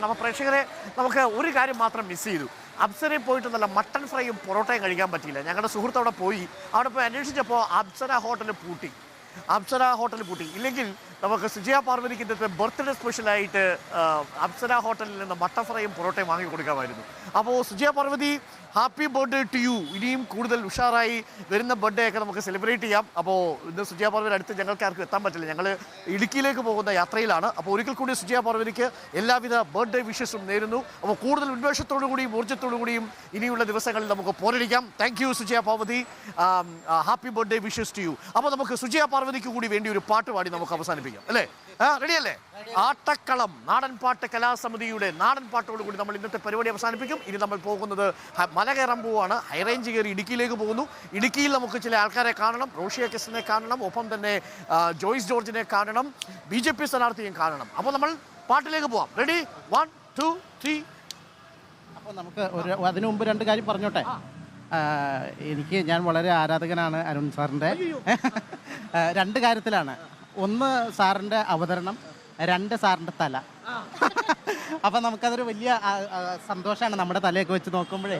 അപ്പോൾ പ്രേക്ഷകരെ നമുക്ക് ഒരു കാര്യം മാത്രം മിസ് ചെയ്തു. അപ്സരയിൽ പോയിട്ട് നല്ല മട്ടൺ ഫ്രൈയും പൊറോട്ടയും കഴിക്കാൻ പറ്റിയില്ല. ഞങ്ങളുടെ സുഹൃത്ത് അവിടെ പോയി അന്വേഷിച്ചപ്പോൾ അപ്സര ഹോട്ടൽ പൂട്ടി. ഇല്ലെങ്കിൽ നമുക്ക് സുജയ പാർവതിക്ക് ഇന്നത്തെ ബർത്ത്ഡേ സ്പെഷ്യലായിട്ട് അപ്സര ഹോട്ടലിൽ നിന്ന് മട്ടൺ ഫ്രൈയും പൊറോട്ടയും വാങ്ങി കൊടുക്കാമായിരുന്നു. അപ്പോൾ Sujaya Parvathi, happy birthday to you. ഇനിയും കൂടുതൽ ഉഷാറായി വരുന്ന ബർത്ത്ഡേ ഒക്കെ നമുക്ക് സെലിബ്രേറ്റ് ചെയ്യാം. അപ്പോൾ ഇന്ന് സുജയ പാർവതി അടുത്ത് ഞങ്ങൾക്ക് ആർക്കും എത്താൻ പറ്റില്ല. ഞങ്ങൾ ഇടുക്കിയിലേക്ക് പോകുന്ന യാത്രയിലാണ്. അപ്പോൾ ഒരിക്കൽ കൂടി സുജയ പാർവതിക്ക് എല്ലാവിധ ബർത്ത്ഡേ വിഷസും നേരുന്നു. അപ്പോൾ കൂടുതൽ ഉന്മേഷത്തോടു കൂടിയും ഊർജ്ജത്തോടു കൂടിയും ഇനിയുള്ള ദിവസങ്ങളിൽ നമുക്ക് പോരടിക്കാം. Thank you Sujaya Parvathi. Happy birthday wishes to you. അപ്പോൾ നമുക്ക് സുജയ പാർവതിക്ക് കൂടി വേണ്ടി ഒരു പാട്ട് പാടി നമുക്ക് അവസാനിപ്പിക്കാം അല്ലേ? റെഡിയല്ലേ? ആട്ടക്കളം നാടൻ പാട്ട് കലാസമിതിയുടെ നാടൻ പാട്ടോടുകൂടി നമ്മൾ ഇന്നത്തെ പരിപാടി അവസാനിപ്പിക്കും. ഇനി നമ്മൾ പോകുന്നത് മല കയറാൻ പോവുകയാണ്. ഹൈറേഞ്ച് കയറി ഇടുക്കിയിലേക്ക് പോകുന്നു. ഇടുക്കിയിൽ നമുക്ക് ചില ആൾക്കാരെ കാണണം. റോഷിയ കെസിനെ കാണണം, ഒപ്പം തന്നെ ജോയ്സ് ജോർജിനെ കാണണം, BJP സ്ഥാനാർത്ഥിയും കാണണം. അപ്പോൾ നമ്മൾ പാട്ടിലേക്ക് പോവാം. റെഡി? 1 2 3. അപ്പോൾ നമുക്ക് അതിനു മുമ്പ് രണ്ട് കാര്യം പറഞ്ഞോട്ടെ. ഞാൻ വളരെ ആരാധകനാണ് അരുൺ സാറിൻ്റെ. രണ്ട് കാര്യത്തിലാണ്. ഒന്ന് സാറിൻ്റെ അവതരണം, രണ്ട് സാറിൻ്റെ തല. അപ്പം നമുക്കതൊരു വലിയ സന്തോഷമാണ് നമ്മുടെ തലയൊക്കെ വെച്ച് നോക്കുമ്പോഴേ.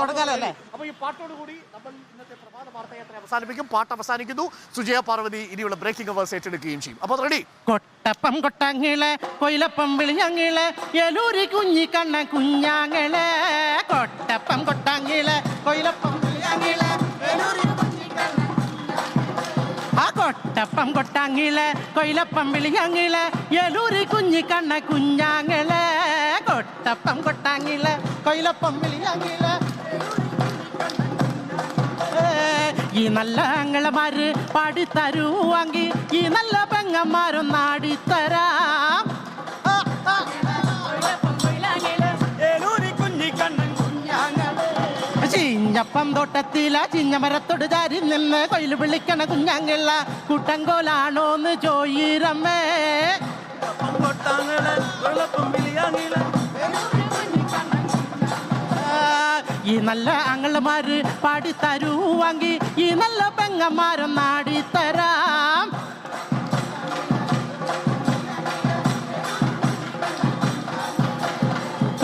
തുടങ്ങാലോ അല്ലേ? അപ്പോൾ ഈ പാട്ടോടുകൂടി നമ്മൾ ഇന്നത്തെ പ്രഭാത വാർത്തയാത്ര അവസാനിപ്പിക്കും. പാട്ട് അവസാനിക്കുന്നു. സുജയ പാർവതി ഇനിയുള്ള ബ്രേക്കിംഗ് അവേഴ്സ് ഏറ്റെടുക്കുകയും ചെയ്യും. അപ്പോൾ റെഡി? കൊട്ടപ്പം കൊട്ടങ്ങിളെ കൊയിലപ്പം വിളിഞ്ഞങ്ങിളെ എലൂരി കുഞ്ഞി കണ്ണ കുഞ്ഞാങ്ങളെ. കൊട്ടപ്പം കൊട്ടങ്ങിളെ കൊയിലപ്പം വിളിഞ്ഞങ്ങിളെ എലൂരി കൊട്ടപ്പം കൊട്ടാങ്ങിളെ കൊയിലപ്പം വിളിഞ്ഞങ്ങിളെ എലൂരി കുഞ്ഞി കണ്ണ കുഞ്ഞാങ്ങളെ. കൊട്ടപ്പം കൊട്ടാങ്ങിളെ കൊയിലപ്പം വിളിഞ്ഞങ്ങിളെ. ഈ നല്ല ആങ്ങളമാര് പാടിത്തരുവാങ്കി ഈ നല്ല പെങ്ങന്മാരൊന്നാടിത്തരാം. ചിഞ്ഞപ്പം തോട്ടത്തില ചിഞ്ഞമരത്തോട് ചാരി നിന്ന് കൊയില് വിളിക്കണ കുഞ്ഞാങ്കിള്ള കുട്ടങ്കോലാണോന്ന് ചോയിരമ്മേ. ഈ നല്ല ആങ്ങളമാര് പാടിത്തരുവാങ്കി ഈ നല്ല പെങ്ങന്മാരൊന്നാടിത്തരാം.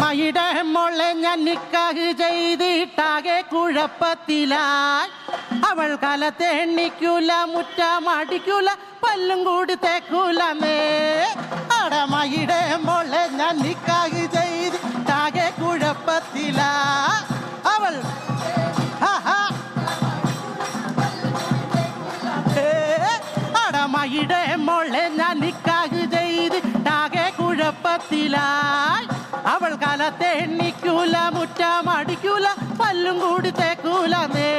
മയുടെ മോളെ ഞാൻ നിക്കാഹ് ചെയ്തിട്ടാകെ കുഴപ്പത്തിലായി. അവൾ കാലത്തെ എണ്ണിക്കൂല, മുറ്റമടിക്കൂല, പല്ലും കൂടി തേക്കൂലേ. അടമയുടെ മോളെ ഞാൻ നിക്കാഹ് ചെയ്തിട്ടാകെ കുഴപ്പത്തിലായി. അവൾ അടമയുടെ മോളെ ഞാൻ നിക്കാഹ് ചെയ്തിട്ടാകെ കുഴപ്പത്തിലായി. അവൾ കാലത്തെ എണ്ണിക്കൂല, മുറ്റമടിക്കൂല, പല്ലും കൂടി തേക്കൂലേ.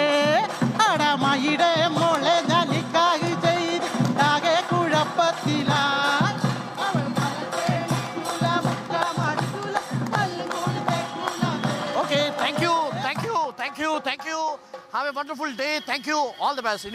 അടമയുടെ മോളെ ഞാൻ നിക്കാഹ് ചെയ്താകെ കുഴപ്പത്തിലായി. Okay, thank you. Have a wonderful day. Thank you. All the best.